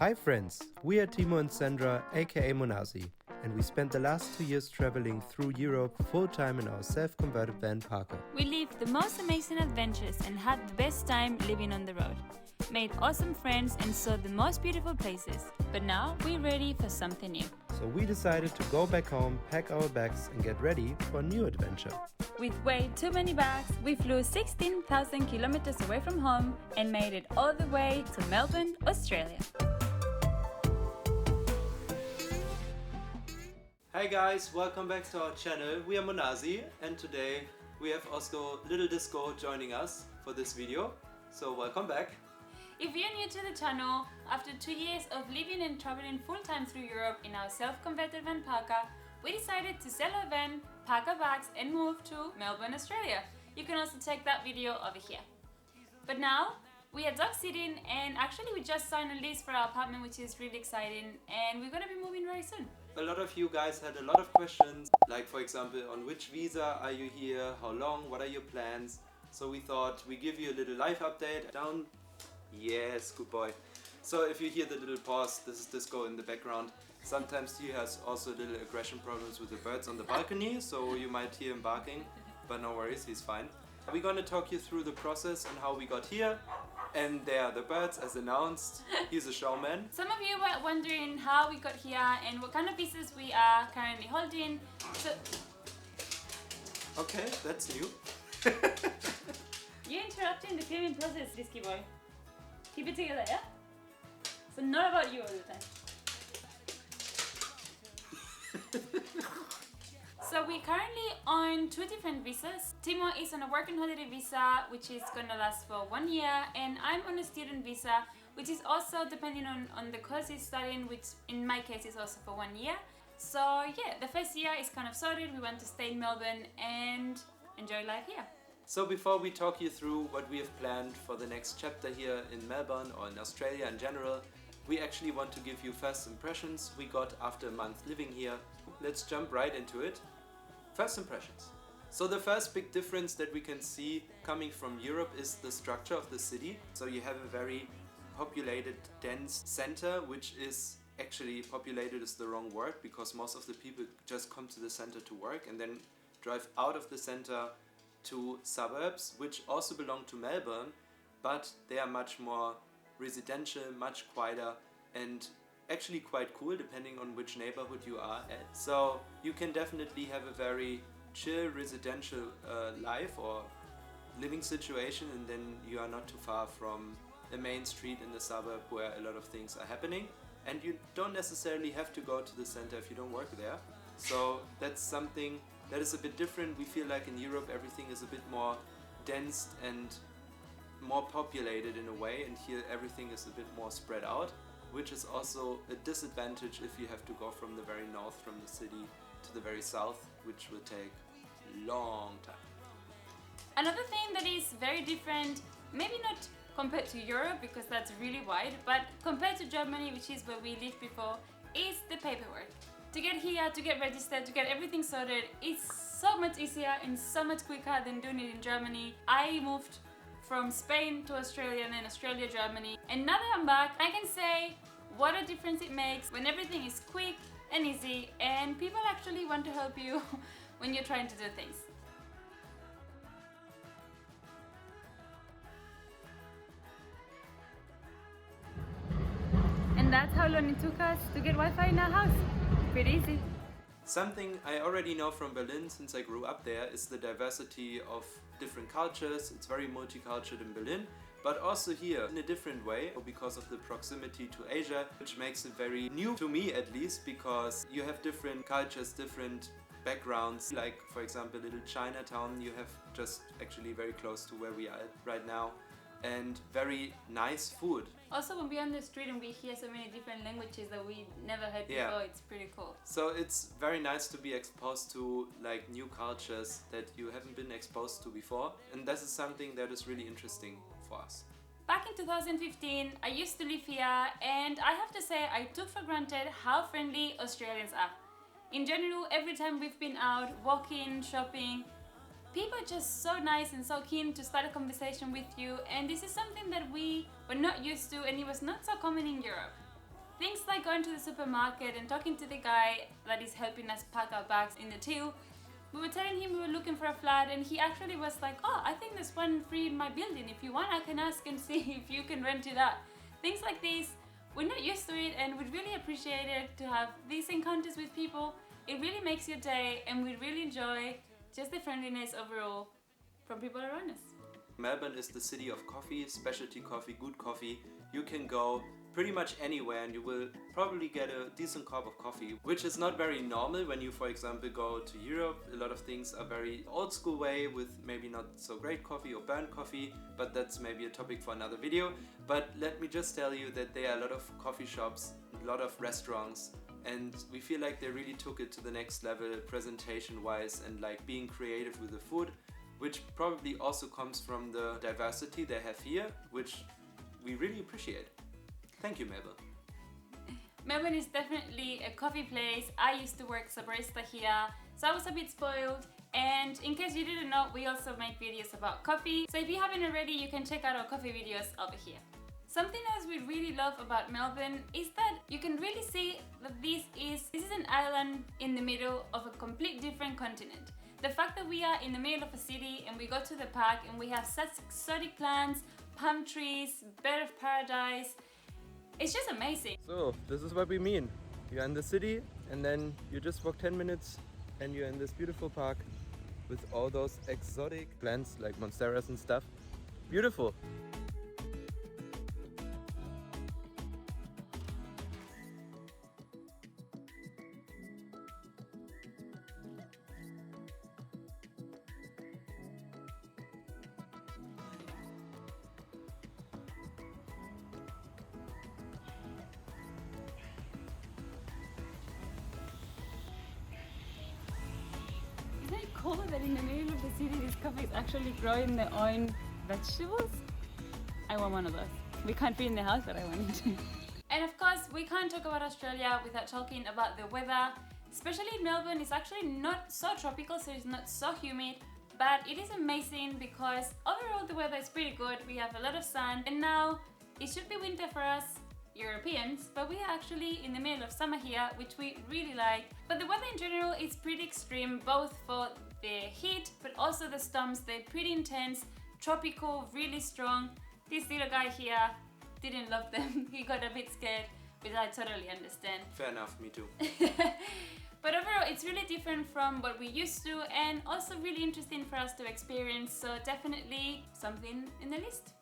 Hi friends, we are Timo and Sandra, aka Monazi, and we spent the last 2 years traveling through Europe full-time in our self-converted van Parker. We lived the most amazing adventures and had the best time living on the road. Made awesome friends and saw the most beautiful places. But now we're ready for something new. So we decided to go back home, pack our bags and get ready for a new adventure. With way too many bags, we flew 16,000 kilometers away from home and made it all the way to Melbourne, Australia. Hi guys, welcome back to our channel. We are Monazi and today we have also Little Disco joining us for this video. So welcome back. If you're new to the channel, after 2 years of living and traveling full-time through Europe in our self-converted van Parker, we decided to sell our van, pack our bags and move to Melbourne, Australia. You can also check that video over here. But now, we are dog sitting and actually we just signed a lease for our apartment, which is really exciting, and we're gonna be moving very soon. A lot of you guys had a lot of questions, like for example, on which visa are you here, how long, what are your plans? So we thought we give you a little life update. Down, yes, good boy. So if you hear the little pause, this is Disco in the background. Sometimes he has also little aggression problems with the birds on the balcony, so you might hear him barking, but no worries, he's fine. We're gonna talk you through the process and how we got here. And there are the birds, as announced. He's a showman. Some of you were wondering how we got here and what kind of visas we are currently holding. So okay, that's new. you're interrupting the filming process, risky boy. Keep it together, yeah? So not about you all the time. So we currently on 2 different visas. Timo is on a work and holiday visa, which is gonna last for 1 year, and I'm on a student visa, which is also depending on the course he's studying, which in my case is also for 1 year. So yeah, the first year is kind of sorted. We want to stay in Melbourne and enjoy life here. So before we talk you through what we have planned for the next chapter here in Melbourne or in Australia in general, we actually want to give you first impressions we got after a month living here. Let's jump right into it. First impressions. So the first big difference that we can see coming from Europe is the structure of the city. So you have a very populated, dense center, which is actually populated is the wrong word because most of the people just come to the center to work and then drive out of the center to suburbs, which also belong to Melbourne, but they are much more residential, much quieter and actually quite cool depending on which neighborhood you are at. So you can definitely have a very chill residential life or living situation, and then you are not too far from the main street in the suburb where a lot of things are happening, and you don't necessarily have to go to the center if you don't work there. So that's something that is a bit different. We feel like in Europe everything is a bit more dense and more populated in a way, and here everything is a bit more spread out, which is also a disadvantage if you have to go from the very north from the city to the very south, which will take a long time. Another thing that is very different, maybe not compared to Europe because that's really wide, but compared to Germany, which is where we lived before, is the paperwork. To get here, to get registered, to get everything sorted, it's so much easier and so much quicker than doing it in Germany. I moved from Spain to Australia and then Australia, Germany. And now that I'm back, I can say what a difference it makes when everything is quick and easy and people actually want to help you when you're trying to do things. And that's how long it took us to get Wi-Fi in our house. Pretty easy. Something I already know from Berlin since I grew up there is the diversity of different cultures. It's very multicultural in Berlin, but also here in a different way because of the proximity to Asia, which makes it very new to me at least, because you have different cultures, different backgrounds. Like for example, little Chinatown you have just actually very close to where we are right now, and very nice food. Also when we're on the street and we hear so many different languages that we never heard before, it's pretty cool. So it's very nice to be exposed to like new cultures that you haven't been exposed to before, and this is something that is really interesting for us. Back in 2015, I used to live here and I have to say I took for granted how friendly Australians are. In general, every time we've been out, walking, shopping, people are just so nice and so keen to start a conversation with you, and this is something that we were not used to and it was not so common in Europe. Things like going to the supermarket and talking to the guy that is helping us pack our bags in the till. We were telling him we were looking for a flat, and he actually was like, oh, I think there's one free in my building. If you want, I can ask and see if you can rent it out. Things like this, we're not used to it, and we'd really appreciate it to have these encounters with people. It really makes your day, and we really enjoy just the friendliness overall from people around us. Melbourne is the city of coffee, specialty coffee, good coffee. You can go pretty much anywhere and you will probably get a decent cup of coffee, which is not very normal when you, for example, go to Europe. A lot of things are very old school way with maybe not so great coffee or burnt coffee, but that's maybe a topic for another video. But let me just tell you that there are a lot of coffee shops, a lot of restaurants, and we feel like they really took it to the next level presentation wise and like being creative with the food, which probably also comes from the diversity they have here, which we really appreciate. Thank you, Melbourne. Melbourne is definitely a coffee place. I used to work as a barista here, so I was a bit spoiled. And in case you didn't know, we also make videos about coffee. So if you haven't already, you can check out our coffee videos over here. Something else we really love about Melbourne is that you can really see that this is an island in the middle of a complete different continent. The fact that we are in the middle of a city and we go to the park and we have such exotic plants, palm trees, bird of paradise, it's just amazing. So, this is what we mean. You're in the city and then you just walk 10 minutes and you're in this beautiful park with all those exotic plants like monsteras and stuff. Beautiful. Isn't it cool that in the middle of the city these coffees actually growing their own vegetables? I want one of those. We can't be in the house, but I want it. And of course, we can't talk about Australia without talking about the weather. Especially in Melbourne, it's actually not so tropical, so it's not so humid, but it is amazing because overall the weather is pretty good. We have a lot of sun, and now it should be winter for us Europeans, but we are actually in the middle of summer here, which we really like. But the weather in general is pretty extreme, both for the heat, but also the storms. They're pretty intense, tropical, really strong. This little guy here didn't love them. He got a bit scared, which I totally understand. Fair enough, me too. But overall, it's really different from what we used to, and also really interesting for us to experience, so definitely something in the list.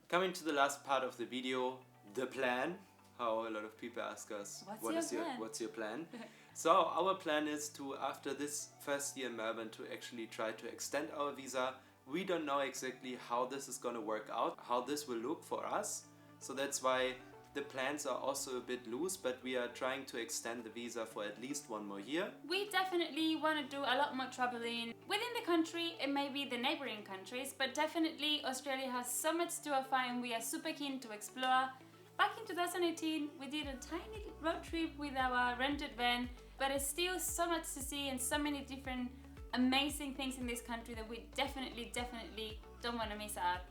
Coming to the last part of the video, the plan. How a lot of people ask us, what's your plan? So our plan is to, after this first year in Melbourne, to actually try to extend our visa. We don't know exactly how this is going to work out, how this will look for us. So that's why the plans are also a bit loose, but we are trying to extend the visa for at least 1 more year. We definitely want to do a lot more traveling within the country and maybe the neighboring countries, but definitely Australia has so much to offer and we are super keen to explore. Back in 2018, we did a tiny road trip with our rented van, but it's still so much to see and so many different amazing things in this country that we definitely don't want to miss out.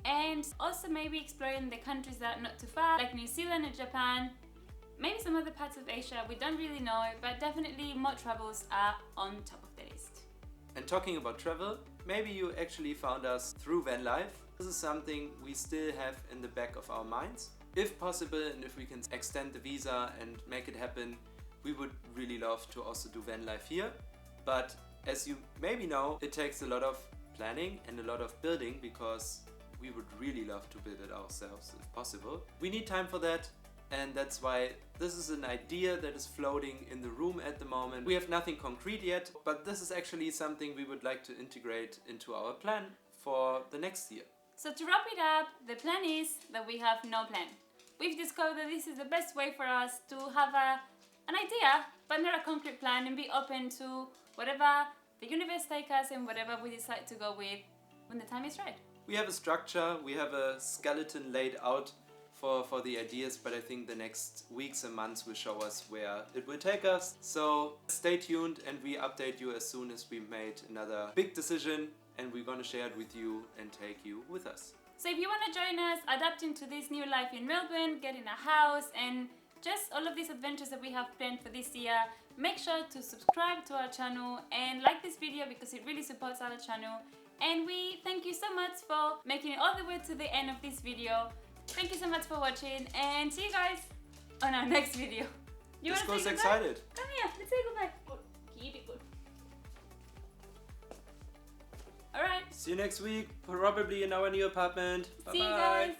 And also maybe exploring the countries that are not too far, like New Zealand and Japan, maybe some other parts of Asia, we don't really know, but definitely more travels are on top of the list. And talking about travel, maybe you actually found us through van life. This is something we still have in the back of our minds. If possible, and if we can extend the visa and make it happen, we would really love to also do van life here. But as you maybe know, it takes a lot of planning and a lot of building, because we would really love to build it ourselves if possible. We need time for that, and that's why this is an idea that is floating in the room at the moment. We have nothing concrete yet, but this is actually something we would like to integrate into our plan for the next year. So to wrap it up, the plan is that we have no plan. We've discovered that this is the best way for us to have an idea, but not a concrete plan, and be open to whatever the universe takes us and whatever we decide to go with when the time is right. We have a structure, we have a skeleton laid out for the ideas, but I think the next weeks and months will show us where it will take us. So stay tuned and we update you as soon as we made another big decision, and we're going to share it with you and take you with us. So if you want to join us adapting to this new life in Melbourne, getting a house and just all of these adventures that we have planned for this year. Make sure to subscribe to our channel and like this video because it really supports our channel. And we thank you so much for making it all the way to the end of this video. Thank you so much for watching and see you guys on our next video. You This want to say goes goodbye? excited. Come here, let's say goodbye. Good. Keep it good. Alright. See you next week, probably in our new apartment. See you Bye-bye. guys.